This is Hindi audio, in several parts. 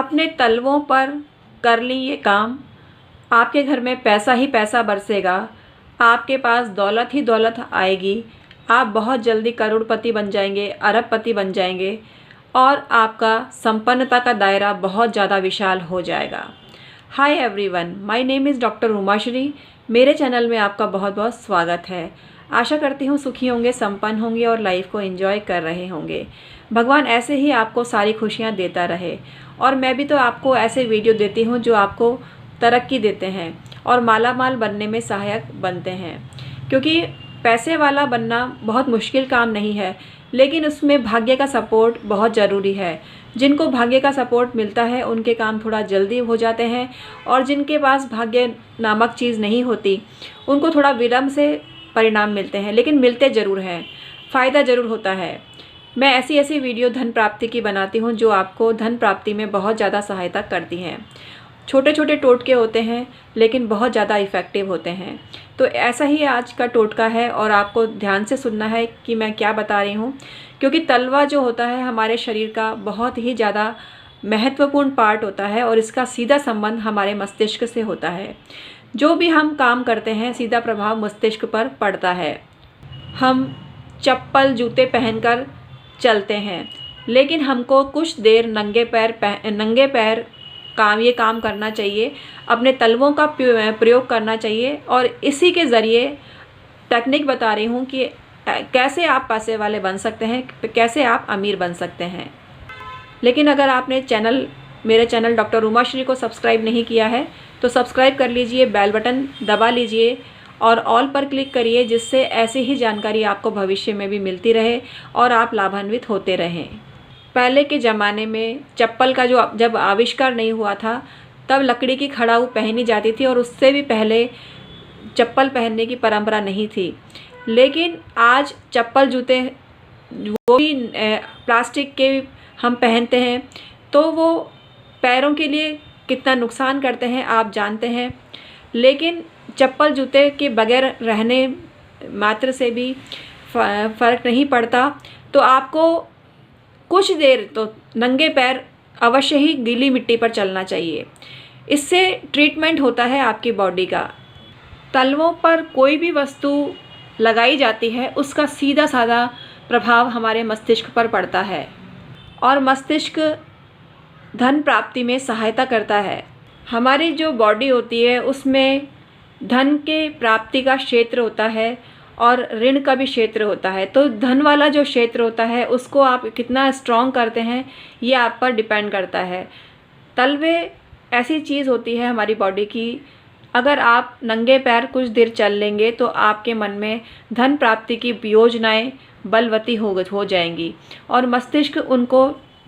अपने तलवों पर कर ली ये काम, आपके घर में पैसा ही पैसा बरसेगा, आपके पास दौलत ही दौलत आएगी, आप बहुत जल्दी करोड़पति बन जाएंगे, अरबपति बन जाएंगे और आपका संपन्नता का दायरा बहुत ज़्यादा विशाल हो जाएगा। Hi everyone, my name is doctor Umashri. मेरे चैनल में आपका बहुत बहुत स्वागत है। आशा करती हूँ सुखी होंगे, संपन्न होंगे और लाइफ को एंजॉय कर रहे होंगे। भगवान ऐसे ही आपको सारी खुशियाँ देता रहे और मैं भी तो आपको ऐसे वीडियो देती हूँ जो आपको तरक्की देते हैं और माला माल बनने में सहायक बनते हैं। क्योंकि पैसे वाला बनना बहुत मुश्किल काम नहीं है, लेकिन उसमें भाग्य का सपोर्ट बहुत ज़रूरी है। जिनको भाग्य का सपोर्ट मिलता है उनके काम थोड़ा जल्दी हो जाते हैं और जिनके पास भाग्य नामक चीज़ नहीं होती उनको थोड़ा विलम्ब से परिणाम मिलते हैं, लेकिन मिलते ज़रूर हैं, फ़ायदा ज़रूर होता है। मैं ऐसी ऐसी वीडियो धन प्राप्ति की बनाती हूँ जो आपको धन प्राप्ति में बहुत ज़्यादा सहायता करती हैं। छोटे छोटे टोटके होते हैं लेकिन बहुत ज़्यादा इफ़ेक्टिव होते हैं। तो ऐसा ही आज का टोटका है और आपको ध्यान से सुनना है कि मैं क्या बता रही हूँ, क्योंकि तलवा जो होता है हमारे शरीर का बहुत ही ज़्यादा महत्वपूर्ण पार्ट होता है और इसका सीधा संबंध हमारे मस्तिष्क से होता है। जो भी हम काम करते हैं सीधा प्रभाव मस्तिष्क पर पड़ता है। हम चप्पल जूते पहनकर चलते हैं, लेकिन हमको कुछ देर नंगे पैर ये काम करना चाहिए, अपने तलवों का प्रयोग करना चाहिए। और इसी के ज़रिए टेक्निक बता रही हूँ कि कैसे आप पैसे वाले बन सकते हैं, कैसे आप अमीर बन सकते हैं। लेकिन अगर आपने मेरे चैनल डॉक्टर उमाश्री को सब्सक्राइब नहीं किया है तो सब्सक्राइब कर लीजिए, बेल बटन दबा लीजिए और ऑल पर क्लिक करिए, जिससे ऐसी ही जानकारी आपको भविष्य में भी मिलती रहे और आप लाभान्वित होते रहें। पहले के ज़माने में चप्पल का जब आविष्कार नहीं हुआ था तब लकड़ी की खड़ाऊ पहनी जाती थी और उससे भी पहले चप्पल पहनने की परंपरा नहीं थी। लेकिन आज चप्पल जूते वो भी प्लास्टिक के हम पहनते हैं, तो वो पैरों के लिए कितना नुकसान करते हैं आप जानते हैं। लेकिन चप्पल जूते के बगैर रहने मात्र से भी फ़र्क नहीं पड़ता। तो आपको कुछ देर तो नंगे पैर अवश्य ही गीली मिट्टी पर चलना चाहिए। इससे ट्रीटमेंट होता है आपकी बॉडी का। तलवों पर कोई भी वस्तु लगाई जाती है उसका सीधा साधा प्रभाव हमारे मस्तिष्क पर पड़ता है और मस्तिष्क धन प्राप्ति में सहायता करता है। हमारी जो बॉडी होती है उसमें धन के प्राप्ति का क्षेत्र होता है और ऋण का भी क्षेत्र होता है। तो धन वाला जो क्षेत्र होता है उसको आप कितना स्ट्रॉन्ग करते हैं ये आप पर डिपेंड करता है। तलवे ऐसी चीज़ होती है हमारी बॉडी की, अगर आप नंगे पैर कुछ देर चल लेंगे तो आपके मन में धन प्राप्ति की योजनाएं बलवती हो जाएंगी और मस्तिष्क उनको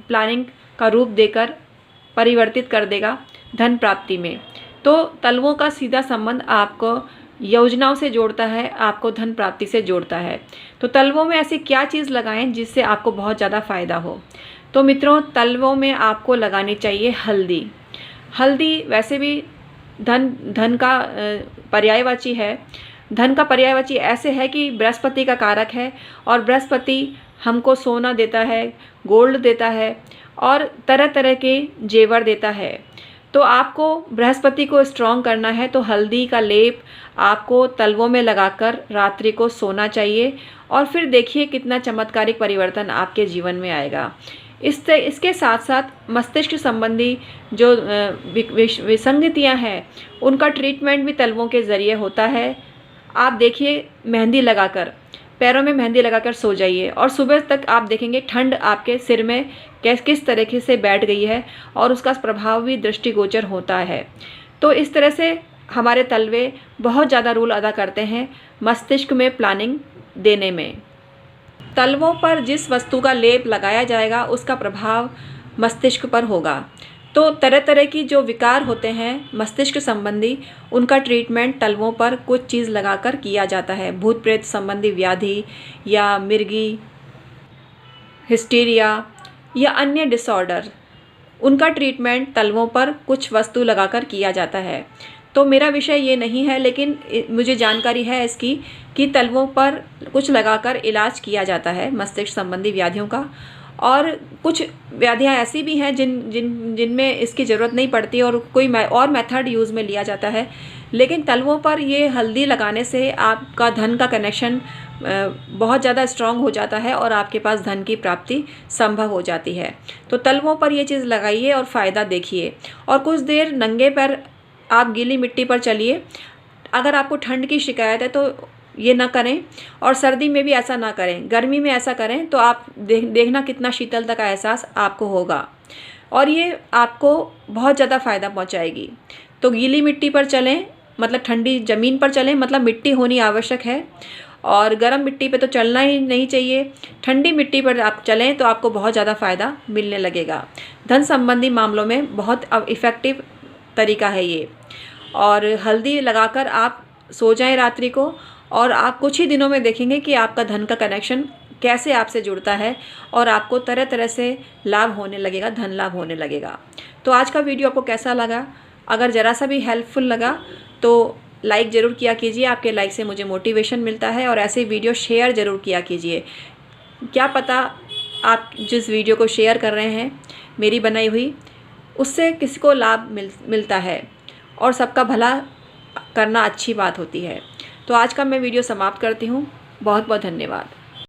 प्लानिंग का रूप देकर परिवर्तित कर देगा धन प्राप्ति में। तो तलवों का सीधा संबंध आपको योजनाओं से जोड़ता है, आपको धन प्राप्ति से जोड़ता है। तो तलवों में ऐसी क्या चीज़ लगाएं जिससे आपको बहुत ज़्यादा फ़ायदा हो। तो मित्रों, तलवों में आपको लगानी चाहिए हल्दी। हल्दी वैसे भी धन का पर्यायवाची है। धन का पर्यायवाची ऐसे है कि बृहस्पति का कारक है और बृहस्पति हमको सोना देता है, गोल्ड देता है और तरह तरह के जेवर देता है। तो आपको बृहस्पति को स्ट्रॉन्ग करना है तो हल्दी का लेप आपको तलवों में लगाकर रात्रि को सोना चाहिए और फिर देखिए कितना चमत्कारिक परिवर्तन आपके जीवन में आएगा। इसके साथ साथ मस्तिष्क संबंधी जो विसंगतियां हैं उनका ट्रीटमेंट भी तलवों के ज़रिए होता है। आप देखिए, मेहंदी लगाकर पैरों में मेहंदी लगाकर सो जाइए और सुबह तक आप देखेंगे ठंड आपके सिर में किस तरीके से बैठ गई है और उसका प्रभाव भी दृष्टिगोचर होता है। तो इस तरह से हमारे तलवे बहुत ज़्यादा रोल अदा करते हैं मस्तिष्क में प्लानिंग देने में। तलवों पर जिस वस्तु का लेप लगाया जाएगा उसका प्रभाव मस्तिष्क पर होगा। तो तरह तरह की जो विकार होते हैं मस्तिष्क संबंधी उनका ट्रीटमेंट तलवों पर कुछ चीज़ लगाकर किया जाता है। भूत प्रेत संबंधी व्याधि या मिर्गी, हिस्टीरिया या अन्य डिसऑर्डर, उनका ट्रीटमेंट तलवों पर कुछ वस्तु लगाकर किया जाता है। तो मेरा विषय ये नहीं है, लेकिन मुझे जानकारी है इसकी कि तलवों पर कुछ लगाकर इलाज किया जाता है मस्तिष्क संबंधी व्याधियों का। और कुछ व्याधियाँ ऐसी भी हैं जिनमें इसकी ज़रूरत नहीं पड़ती और कोई और मेथड यूज़ में लिया जाता है। लेकिन तलवों पर ये हल्दी लगाने से आपका धन का कनेक्शन बहुत ज़्यादा स्ट्रॉन्ग हो जाता है और आपके पास धन की प्राप्ति संभव हो जाती है। तो तलवों पर ये चीज़ लगाइए और फ़ायदा देखिए। और कुछ देर नंगे पैर आप गीली मिट्टी पर चलिए। अगर आपको ठंड की शिकायत है तो ये ना करें, और सर्दी में भी ऐसा ना करें। गर्मी में ऐसा करें तो आप देखना कितना शीतलता का एहसास आपको होगा और ये आपको बहुत ज़्यादा फ़ायदा पहुंचाएगी। तो गीली मिट्टी पर चलें, मतलब ठंडी ज़मीन पर चलें, मतलब मिट्टी होनी आवश्यक है। और गर्म मिट्टी पे तो चलना ही नहीं चाहिए। ठंडी मिट्टी पर आप चलें तो आपको बहुत ज़्यादा फ़ायदा मिलने लगेगा। धन संबंधी मामलों में बहुत इफ़ेक्टिव तरीका है ये। और हल्दी लगाकर आप सो जाएं रात्रि को, और आप कुछ ही दिनों में देखेंगे कि आपका धन का कनेक्शन कैसे आपसे जुड़ता है और आपको तरह तरह से लाभ होने लगेगा, धन लाभ होने लगेगा। तो आज का वीडियो आपको कैसा लगा? अगर ज़रा सा भी हेल्पफुल लगा तो लाइक ज़रूर किया कीजिए। आपके लाइक से मुझे मोटिवेशन मिलता है। और ऐसे वीडियो शेयर ज़रूर किया कीजिए। क्या पता आप जिस वीडियो को शेयर कर रहे हैं मेरी बनाई हुई, उससे किसी को लाभ मिलता है, और सबका भला करना अच्छी बात होती है। तो आज का मैं वीडियो समाप्त करती हूँ। बहुत बहुत धन्यवाद।